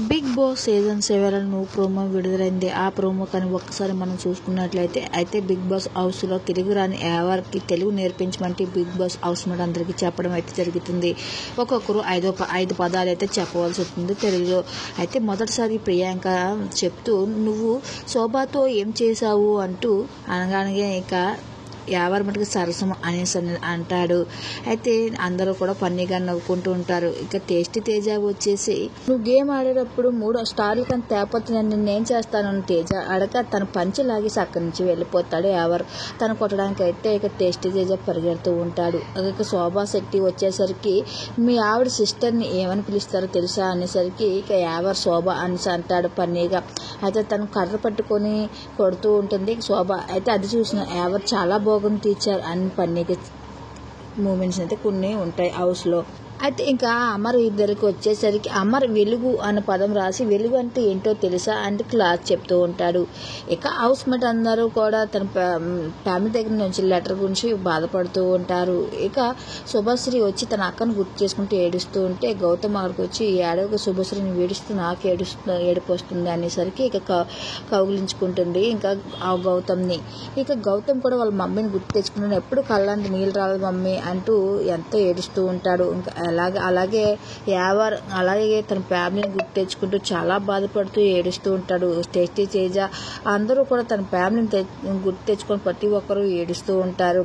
Big boss season 7 promo విడుదలైంది. ఆ promo కానీ ఒక్కసారి మనం చూసుకున్నట్లయితే బిగ్ బాస్ హౌస్లో తెలుగు రాని ఎవరికి తెలుగు నేర్పించమంటే బిగ్ బాస్ హౌస్ మేట్ అందరికీ చెప్పడం అయితే జరుగుతుంది. ఒక్కొక్కరు ఐదు పదాలు అయితే చెప్పవలసి వస్తుంది తెలుగులో. అయితే మొదటిసారి ప్రియాంక చెప్తూ నువ్వు శోభాతో ఏం చేశావు అంటూ అనగానే ఇక ఎవరి మటుకు సరసం అనేసి అంటాడు. అయితే అందరూ కూడా ఫన్నీగా నవ్వుకుంటూ ఉంటారు. ఇక టేస్టీ తేజ వచ్చేసి నువ్వు గేమ్ ఆడేటప్పుడు 3 స్టార్లు కానీ తేపోతే నేను ఏం చేస్తాను తేజ అడగ తన పంచి లాగేసి అక్కడి నుంచి వెళ్ళిపోతాడు. తను కొట్టడానికి అయితే ఇక టేస్టీ తేజ పరిగెడుతూ ఉంటాడు. ఇక శోభా శెట్టి వచ్చేసరికి మీ ఆవిడ సిస్టర్ని ఏమని పిలుస్తారో తెలుసా అనేసరికి ఇక శోభ అనేసి అంటాడు ఫన్నీగా. అయితే తను కర్ర పట్టుకొని కొడుతూ ఉంటుంది శోభ. అయితే అది చూసిన చాలా బాగుంది టీచర్ అని ఫన్నీగా మూమెంట్స్ అయితే కొన్ని ఉంటాయి హౌస్లో. అయితే ఇంకా అమర్ ఇద్దరికి వచ్చేసరికి అమర్ వెలుగు అనే పదం రాసి వెలుగు అంటే ఏంటో తెలుసా అంటే క్లాస్ చెప్తూ ఉంటాడు. ఇక హౌస్ మేట్ అందరూ కూడా తన ఫ్యామిలీ దగ్గర నుంచి లెటర్ గురించి బాధపడుతూ ఉంటారు. ఇక శుభశ్రీ వచ్చి తన అక్కను గుర్తు చేసుకుంటూ ఏడుస్తూ ఉంటే గౌతమ్ అక్కడికి వచ్చి ఏడవకు శుభశ్రీని ఏడుస్తూ నాకు ఏడుపు వస్తుంది అనేసరికి ఇక కౌగిలించుకుంటుంది ఇంకా ఆ గౌతమ్ని. ఇక గౌతమ్ కూడా వాళ్ళ మమ్మీని గుర్తు తెచ్చుకుంటాడు. ఎప్పుడు కళ్ళంటే నీళ్ళు రాలేదు మమ్మీ అంటూ ఎంతో ఏడుస్తూ ఉంటాడు. ఇంకా అలాగే తన ఫ్యామిలీని గుర్తు తెచ్చుకుంటూ చాలా బాధపడుతూ ఏడుస్తూ ఉంటాడు. టేస్టీ తేజ అందరూ కూడా తన ఫ్యామిలీని గుర్తు తెచ్చుకొని ప్రతి ఒక్కరూ ఏడుస్తూ ఉంటారు.